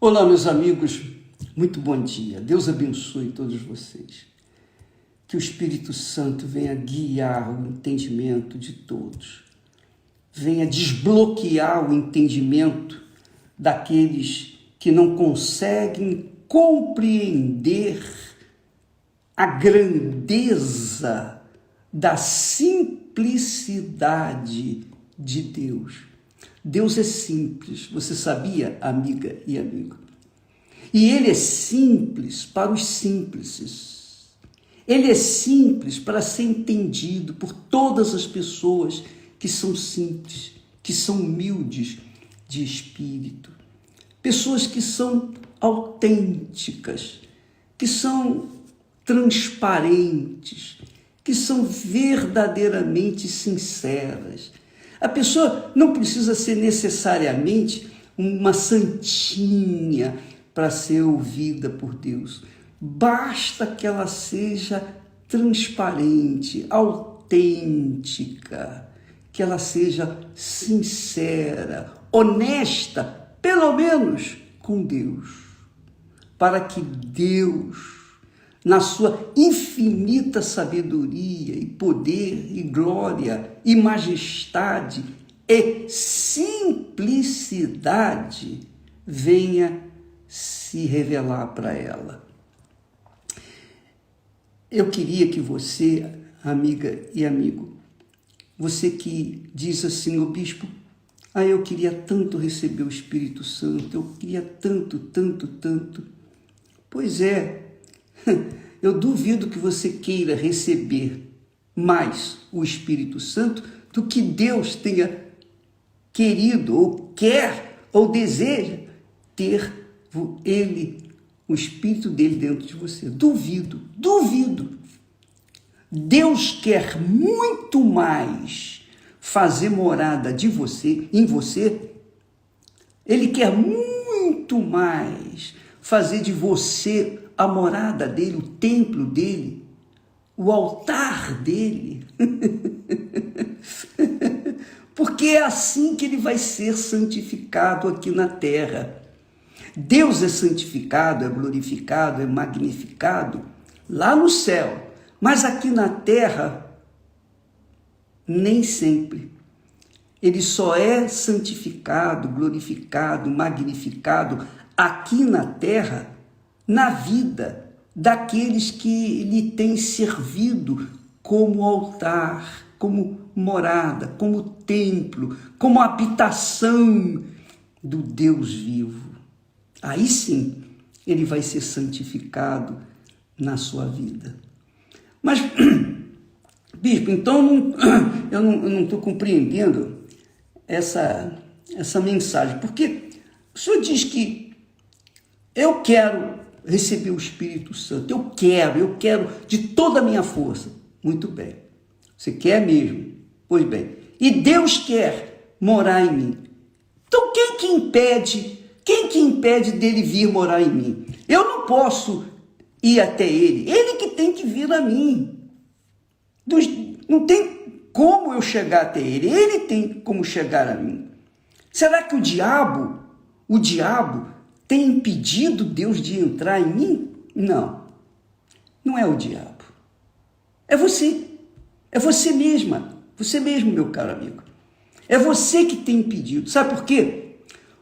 Olá, meus amigos, muito bom dia. Deus abençoe todos vocês. Que o Espírito Santo venha guiar o entendimento de todos. Venha desbloquear o entendimento daqueles que não conseguem compreender a grandeza da simplicidade de Deus. Deus é simples, você sabia, amiga e amigo? E Ele é simples para os simples. Ele é simples para ser entendido por todas as pessoas que são simples, que são humildes de espírito. Pessoas que são autênticas, que são transparentes, que são verdadeiramente sinceras. A pessoa não precisa ser necessariamente uma santinha para ser ouvida por Deus. Basta que ela seja transparente, autêntica, que ela seja sincera, honesta, pelo menos com Deus, para que Deus, na sua infinita sabedoria e poder e glória e majestade e simplicidade, venha se revelar para ela. Eu queria que você, amiga e amigo, você que diz assim, o bispo, eu queria tanto receber o Espírito Santo, eu queria tanto. Pois é, eu duvido que você queira receber mais o Espírito Santo do que Deus tenha querido, ou quer, ou deseja ter Ele, o Espírito dele dentro de você. Duvido. Deus quer muito mais fazer morada de você, em você. Ele quer muito mais fazer de você a morada dele, o templo dele, o altar dele. Porque é assim que ele vai ser santificado aqui na terra. Deus é santificado, é glorificado, é magnificado lá no céu, mas aqui na terra, nem sempre. Ele só é santificado, glorificado, magnificado aqui na terra, na vida daqueles que lhe têm servido como altar, como morada, como templo, como habitação do Deus vivo. Aí sim, ele vai ser santificado na sua vida. Mas, bispo, então eu não estou compreendendo essa mensagem, porque o senhor diz que eu quero receber o Espírito Santo, eu quero de toda a minha força. Muito bem, você quer mesmo? Pois bem, e Deus quer morar em mim. Então quem que impede dele vir morar em mim? Eu não posso ir até ele que tem que vir a mim. Não tem como eu chegar até ele tem como chegar a mim. Será que o diabo tem impedido Deus de entrar em mim? Não é o diabo. É você mesma, você mesmo, meu caro amigo. É você que tem impedido. Sabe por quê?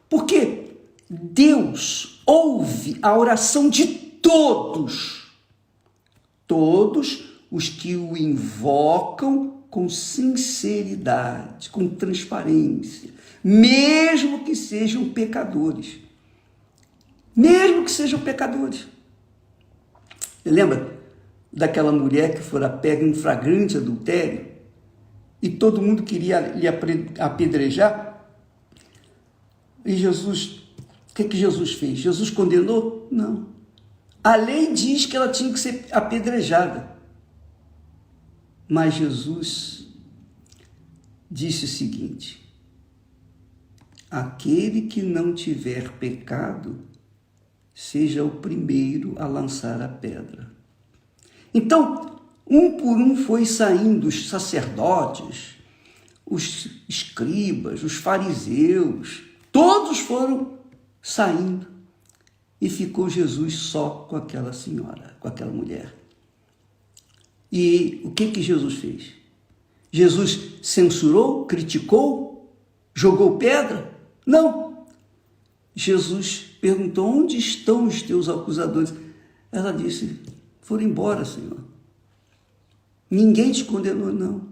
Porque Deus ouve a oração de todos os que o invocam com sinceridade, com transparência, mesmo que sejam pecadores. Lembra daquela mulher que fora pega em flagrante adultério e todo mundo queria lhe apedrejar? E Jesus, o que Jesus fez? Jesus condenou? Não. A lei diz que ela tinha que ser apedrejada. Mas Jesus disse o seguinte: aquele que não tiver pecado, seja o primeiro a lançar a pedra. Então, um por um foi saindo os sacerdotes, os escribas, os fariseus, todos foram saindo. e ficou Jesus só com aquela senhora, com aquela mulher. E o que Jesus fez? Jesus censurou, criticou, jogou pedra? Não. Jesus perguntou: onde estão os teus acusadores? Ela disse: foram embora, Senhor. Ninguém te condenou, não.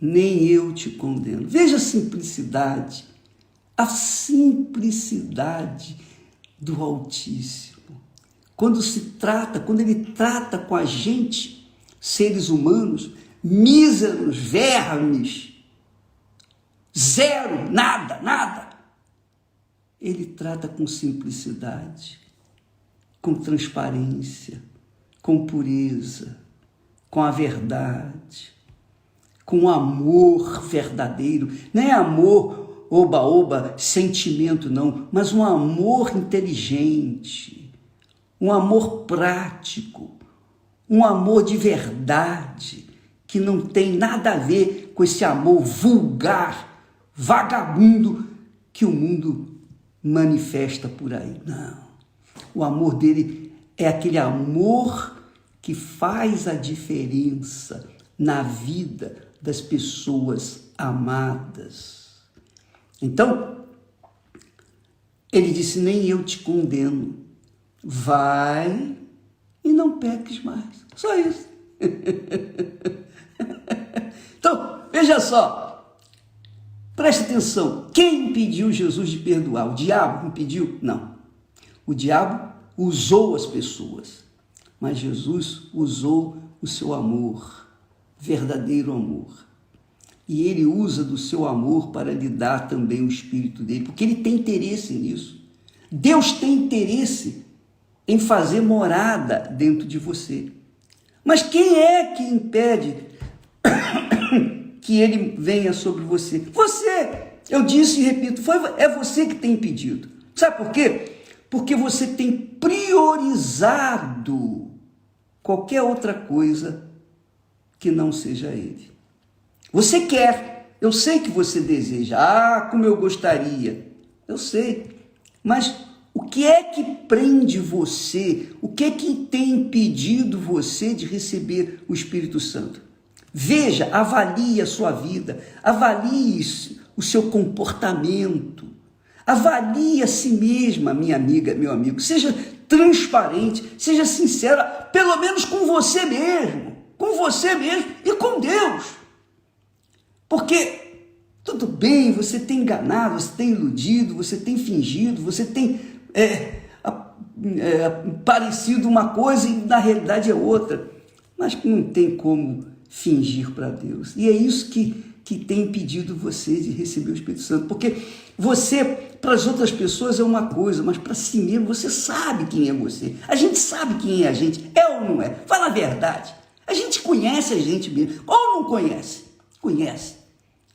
Nem eu te condeno. Veja a simplicidade do Altíssimo. Quando ele trata com a gente, seres humanos, míseros, vermes, zero, nada. Ele trata com simplicidade, com transparência, com pureza, com a verdade, com amor verdadeiro. Não é amor oba-oba, sentimento não, mas um amor inteligente, um amor prático, um amor de verdade, que não tem nada a ver com esse amor vulgar, vagabundo, que o mundo manifesta por aí. Não. O amor dele é aquele amor que faz a diferença na vida das pessoas amadas. Então, ele disse: nem eu te condeno, vai e não peques mais. Só isso. Então, veja só, preste atenção, quem impediu Jesus de perdoar? O diabo impediu? Não. O diabo usou as pessoas, mas Jesus usou o seu amor, verdadeiro amor. E ele usa do seu amor para lhe dar também o Espírito dele, porque ele tem interesse nisso. Deus tem interesse em fazer morada dentro de você. Mas quem é que impede que ele venha sobre você? Você! Eu disse e repito, é você que tem impedido. Sabe por quê? Porque você tem priorizado qualquer outra coisa que não seja ele. Você quer, eu sei que você deseja, como eu gostaria, eu sei, mas o que é que prende você? O que é que tem impedido você de receber o Espírito Santo? Veja, avalie a sua vida, avalie o seu comportamento, avalie a si mesma, minha amiga, meu amigo, seja transparente, seja sincera, pelo menos com você mesmo e com Deus. Porque tudo bem, você tem enganado, você tem iludido, você tem fingido, você tem parecido uma coisa e na realidade é outra, mas não tem como fingir para Deus. E é isso que tem impedido você de receber o Espírito Santo, porque você, para as outras pessoas é uma coisa, mas para si mesmo você sabe quem é você. A gente sabe quem é a gente, é ou não é? Fala a verdade. A gente conhece a gente mesmo, ou não conhece? Conhece.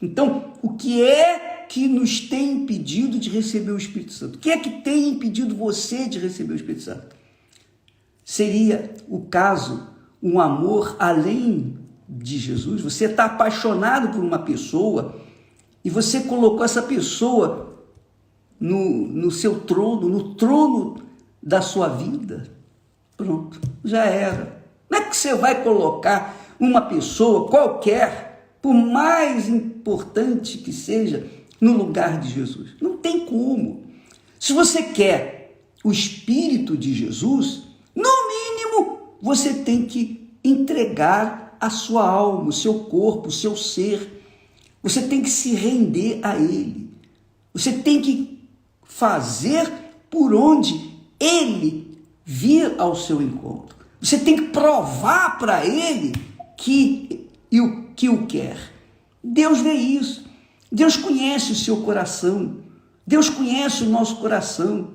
Então, o que é que nos tem impedido de receber o Espírito Santo? O que é que tem impedido você de receber o Espírito Santo? Seria o caso, um amor além de Jesus. Você está apaixonado por uma pessoa e você colocou essa pessoa no seu trono, no trono da sua vida. Pronto, já era. Não é que você vai colocar uma pessoa qualquer, por mais importante que seja, no lugar de Jesus. Não tem como. Se você quer o Espírito de Jesus, no mínimo, você tem que entregar a sua alma, o seu corpo, o seu ser. Você tem que se render a Ele. Você tem que fazer por onde Ele vir ao seu encontro. Você tem que provar para Ele que o quer. Deus vê isso. Deus conhece o seu coração. Deus conhece o nosso coração.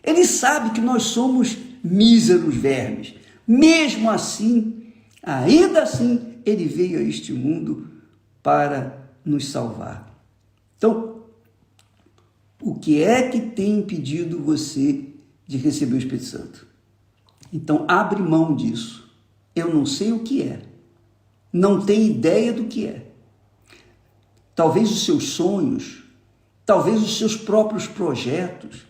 Ele sabe que nós somos míseros vermes. Mesmo assim, ainda assim, Ele veio a este mundo para nos salvar. Então, o que é que tem impedido você de receber o Espírito Santo? Então, abre mão disso. Eu não sei o que é. Não tenho ideia do que é. Talvez os seus sonhos, talvez os seus próprios projetos,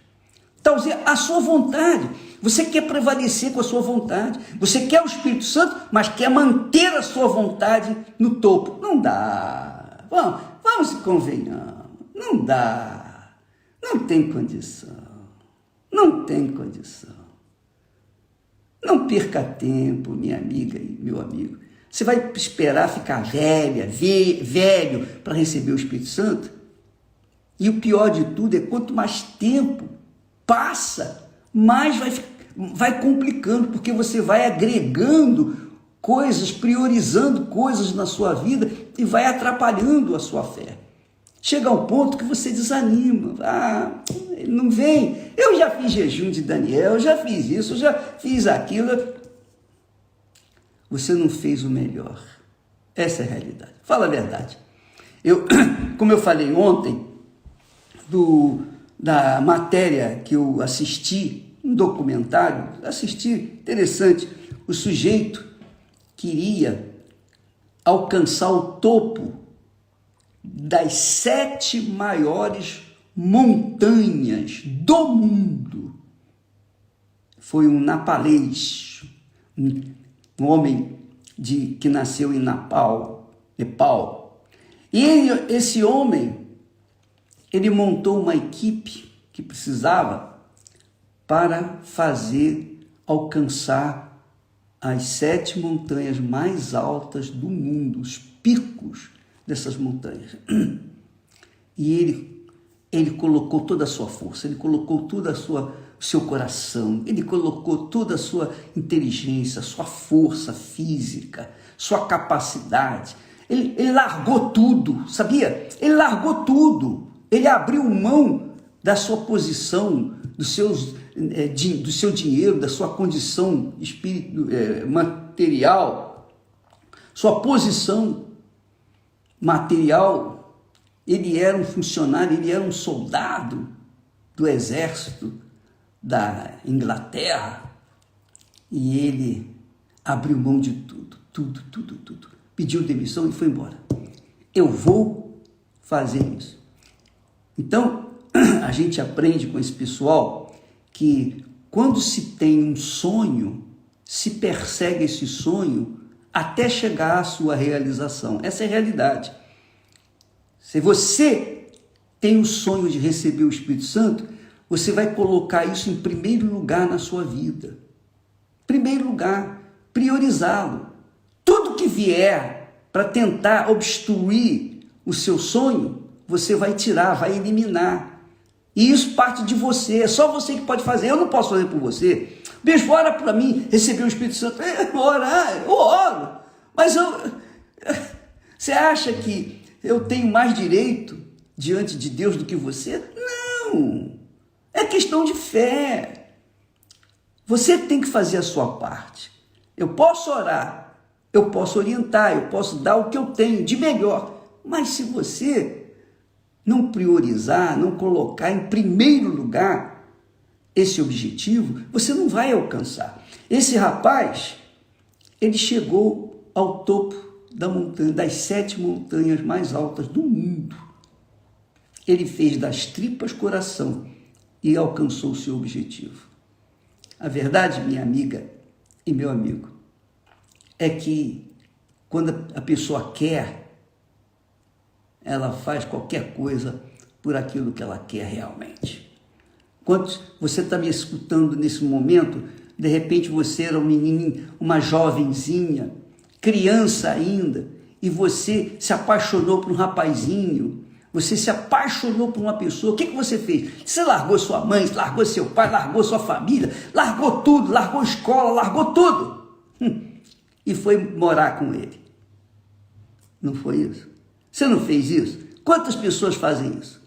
Talvez a sua vontade. Você quer prevalecer com a sua vontade. Você quer o Espírito Santo, mas quer manter a sua vontade no topo. Não dá. Vamos e convenhamos. Não dá. Não tem condição. Não tem condição. Não perca tempo, minha amiga e meu amigo. Você vai esperar ficar velho para receber o Espírito Santo? E o pior de tudo é quanto mais tempo passa, mais vai complicando, porque você vai agregando coisas, priorizando coisas na sua vida e vai atrapalhando a sua fé. Chega ao ponto que você desanima. Ele não vem. Eu já fiz jejum de Daniel, eu já fiz isso, eu já fiz aquilo. Você não fez o melhor. Essa é a realidade. Fala a verdade. Como eu falei ontem, da matéria que eu assisti, um documentário, interessante, o sujeito queria alcançar o topo das 7 maiores montanhas do mundo. Foi um napalês, um homem que nasceu em Nepal. E esse homem, ele montou uma equipe que precisava para alcançar as 7 montanhas mais altas do mundo, os picos dessas montanhas. E ele colocou toda a sua força, ele colocou todo o seu coração, ele colocou toda a sua inteligência, sua força física, sua capacidade. Ele largou tudo, sabia? Ele largou tudo. Ele abriu mão da sua posição, do seu dinheiro, da sua condição material, sua posição material. Ele era um funcionário, ele era um soldado do exército da Inglaterra e ele abriu mão de tudo, pediu demissão e foi embora. Eu vou fazer isso. Então, a gente aprende com esse pessoal que quando se tem um sonho, se persegue esse sonho até chegar à sua realização. Essa é a realidade. Se você tem o sonho de receber o Espírito Santo, você vai colocar isso em primeiro lugar na sua vida. Primeiro lugar, priorizá-lo. Tudo que vier para tentar obstruir o seu sonho, você vai tirar, vai eliminar. E isso parte de você, é só você que pode fazer. Eu não posso fazer por você. Bispo, ora para mim receber o Espírito Santo. Eu oro. Mas você acha que eu tenho mais direito diante de Deus do que você? Não. É questão de fé. Você tem que fazer a sua parte. Eu posso orar, eu posso orientar, eu posso dar o que eu tenho de melhor. Mas se você não priorizar, não colocar em primeiro lugar esse objetivo, você não vai alcançar. Esse rapaz, ele chegou ao topo da montanha, das 7 montanhas mais altas do mundo. Ele fez das tripas coração e alcançou o seu objetivo. A verdade, minha amiga e meu amigo, é que quando a pessoa quer, ela faz qualquer coisa por aquilo que ela quer realmente. Quando você está me escutando nesse momento, de repente você era um menino, uma jovenzinha, criança ainda, e você se apaixonou por um rapazinho, você se apaixonou por uma pessoa, o que você fez? Você largou sua mãe, largou seu pai, largou sua família, largou tudo, largou escola, largou tudo, e foi morar com ele. Não foi isso? Você não fez isso? Quantas pessoas fazem isso?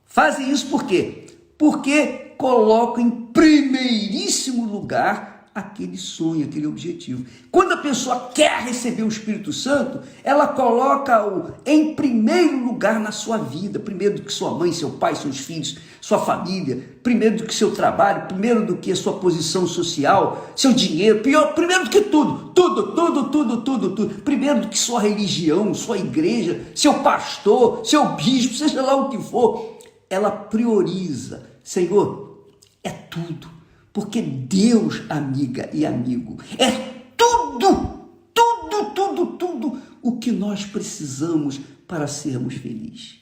Fazem isso por quê? Porque colocam em primeiríssimo lugar aquele sonho, aquele objetivo. Quando a pessoa quer receber o Espírito Santo, ela coloca-o em primeiro lugar na sua vida, primeiro do que sua mãe, seu pai, seus filhos, sua família, primeiro do que seu trabalho, primeiro do que a sua posição social, seu dinheiro, primeiro do que tudo, primeiro do que sua religião, sua igreja, seu pastor, seu bispo, seja lá o que for, ela prioriza. Senhor, É tudo. Porque Deus, amiga e amigo, é tudo, tudo, tudo, tudo o que nós precisamos para sermos felizes.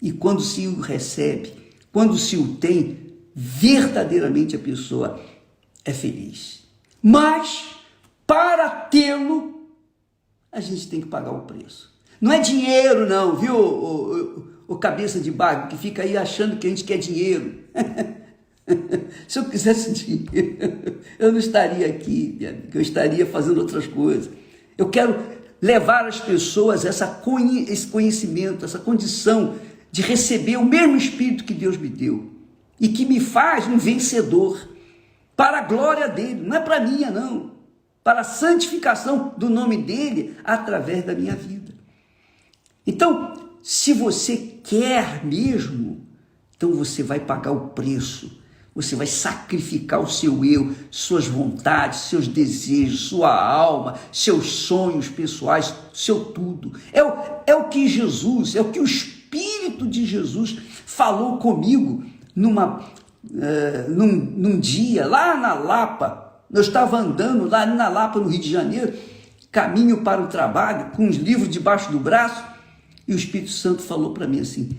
E quando se o recebe, quando se o tem, verdadeiramente a pessoa é feliz. Mas, para tê-lo, a gente tem que pagar o preço. Não é dinheiro não, viu, o cabeça de bago, que fica aí achando que a gente quer dinheiro. Se eu quisesse dinheiro, eu não estaria aqui, minha amiga, eu estaria fazendo outras coisas. Eu quero levar às pessoas esse conhecimento, essa condição de receber o mesmo Espírito que Deus me deu e que me faz um vencedor para a glória dele, não é para a minha não, para a santificação do nome dele através da minha vida. Então, se você quer mesmo, então você vai pagar o preço. Você vai sacrificar o seu eu, suas vontades, seus desejos, sua alma, seus sonhos pessoais, seu tudo. É o que Jesus, é o que o Espírito de Jesus falou comigo num dia, lá na Lapa. Eu estava andando lá na Lapa, no Rio de Janeiro, caminho para o trabalho, com os livros debaixo do braço, e o Espírito Santo falou para mim assim: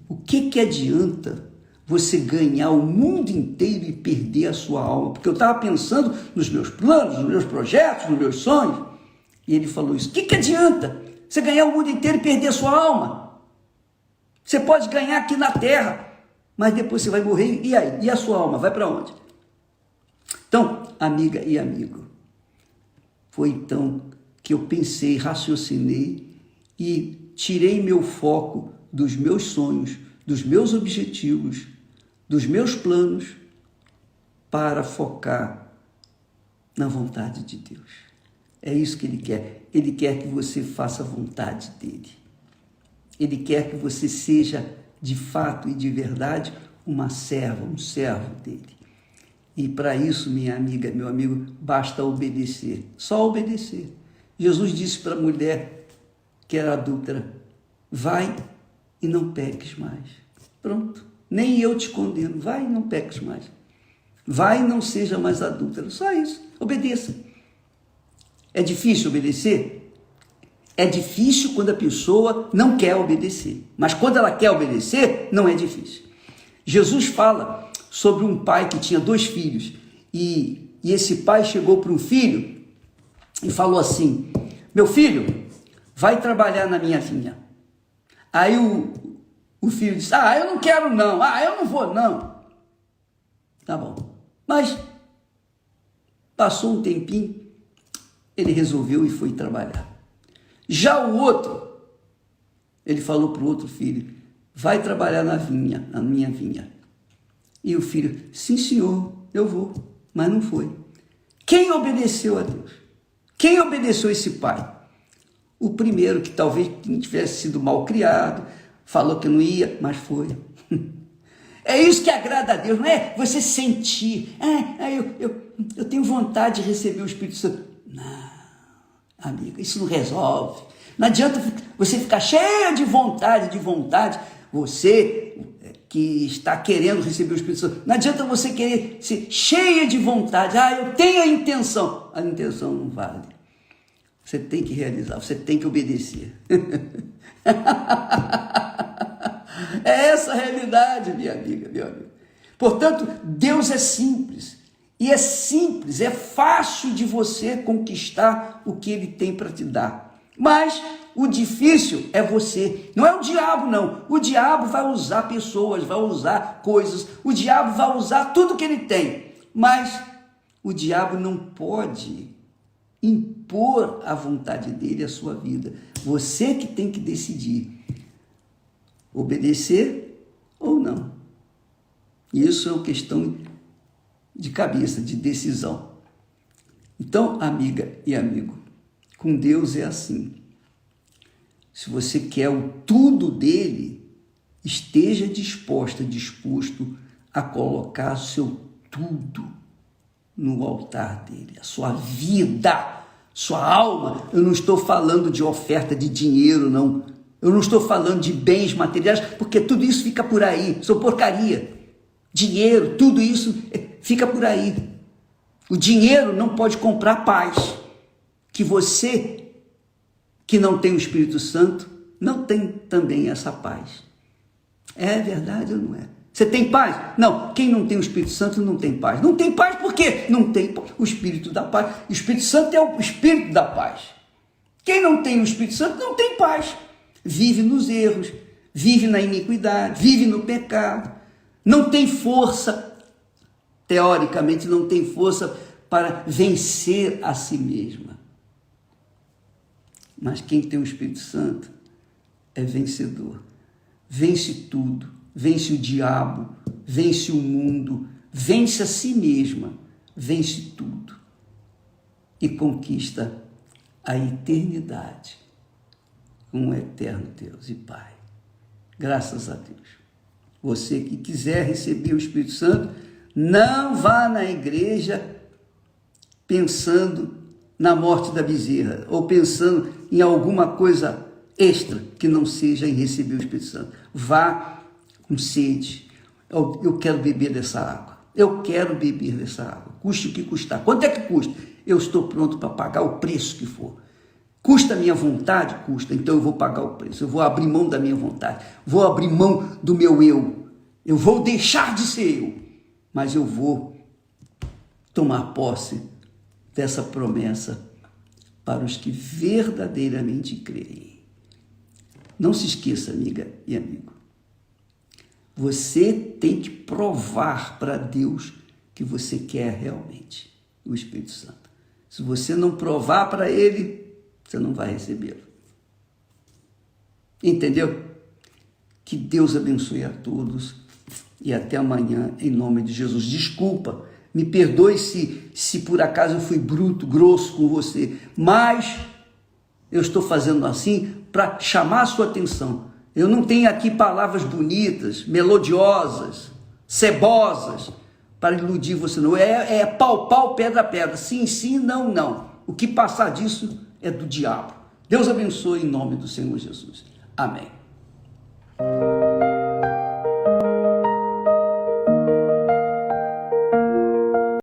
o que adianta você ganhar o mundo inteiro e perder a sua alma? Porque eu estava pensando nos meus planos, nos meus projetos, nos meus sonhos. E ele falou isso: o que adianta você ganhar o mundo inteiro e perder a sua alma? Você pode ganhar aqui na terra, mas depois você vai morrer, e aí? E a sua alma vai para onde? Então, amiga e amigo, foi então que eu pensei, raciocinei e tirei meu foco dos meus sonhos, dos meus objetivos, dos meus planos, para focar na vontade de Deus. É isso que Ele quer. Ele quer que você faça a vontade dEle. Ele quer que você seja, de fato e de verdade, uma serva, um servo dEle. E para isso, minha amiga, meu amigo, basta obedecer. Só obedecer. Jesus disse para a mulher que era adúltera: vai e não peques mais. Pronto. Nem eu te condeno. Vai e não peques mais. Vai e não seja mais adúltero. Só isso. Obedeça. É difícil obedecer? É difícil quando a pessoa não quer obedecer. Mas quando ela quer obedecer, não é difícil. Jesus fala sobre um pai que tinha 2 filhos. E esse pai chegou para um filho e falou assim: meu filho, vai trabalhar na minha vinha. Aí o filho disse: eu não quero não, eu não vou não. Tá bom. Mas passou um tempinho, ele resolveu e foi trabalhar. Já o outro, ele falou para o outro filho: vai trabalhar na minha vinha. E o filho: sim senhor, eu vou. Mas não foi. Quem obedeceu a Deus? Quem obedeceu esse pai? O primeiro, que talvez tivesse sido mal criado, falou que não ia, mas foi. É isso que agrada a Deus, não é você sentir: eu tenho vontade de receber o Espírito Santo. Não, amiga, isso não resolve. Não adianta você ficar cheia de vontade, você que está querendo receber o Espírito Santo, não adianta você querer ser cheia de vontade. Eu tenho a intenção não vale. Você tem que realizar, você tem que obedecer. É essa a realidade, minha amiga, meu amigo. Portanto, Deus é simples. E é simples, é fácil de você conquistar o que Ele tem para te dar. Mas o difícil é você. Não é o diabo, não. O diabo vai usar pessoas, vai usar coisas. O diabo vai usar tudo que ele tem. Mas o diabo não pode impor a vontade dele à sua vida. Você que tem que decidir obedecer ou não. Isso é uma questão de cabeça, de decisão. Então, amiga e amigo, com Deus é assim. Se você quer o tudo dele, esteja disposto a colocar o seu tudo no altar dele, a sua vida, sua alma. Eu não estou falando de oferta de dinheiro, não. Eu não estou falando de bens materiais, porque tudo isso fica por aí, são porcaria. dinheiro, tudo isso fica por aí. O dinheiro não pode comprar paz. Que você, que não tem o Espírito Santo, não tem também essa paz. É verdade ou não é? Você tem paz? Não, quem não tem o Espírito Santo não tem paz. Não tem paz por quê? Não tem o Espírito da paz. O Espírito Santo é o Espírito da paz. Quem não tem o Espírito Santo não tem paz. Vive nos erros, vive na iniquidade, vive no pecado. Não tem força, teoricamente não tem força para vencer a si mesma. Mas quem tem o Espírito Santo é vencedor. Vence tudo, vence o diabo, vence o mundo, vence a si mesma, vence tudo e conquista a eternidade com o eterno Deus e Pai. Graças a Deus. Você que quiser receber o Espírito Santo, não vá na igreja pensando na morte da bezerra ou pensando em alguma coisa extra que não seja em receber o Espírito Santo. Vá com sede. Eu quero beber dessa água. Eu quero beber dessa água. Custe o que custar. Quanto é que custa? Eu estou pronto para pagar o preço que for. Custa a minha vontade? Custa. Então eu vou pagar o preço. Eu vou abrir mão da minha vontade. Vou abrir mão do meu eu. Eu vou deixar de ser eu. Mas eu vou tomar posse dessa promessa para os que verdadeiramente creem. Não se esqueça, amiga e amigo. Você tem que provar para Deus que você quer realmente o Espírito Santo. Se você não provar para Ele, você não vai recebê-lo. Entendeu? Que Deus abençoe a todos e até amanhã, em nome de Jesus. Desculpa, me perdoe se por acaso eu fui bruto, grosso com você, mas eu estou fazendo assim para chamar a sua atenção. Eu não tenho aqui palavras bonitas, melodiosas, cebosas, para iludir você, não. É pau, pau, pedra, pedra. Sim, sim, não, não. O que passar disso é do diabo. Deus abençoe em nome do Senhor Jesus. Amém.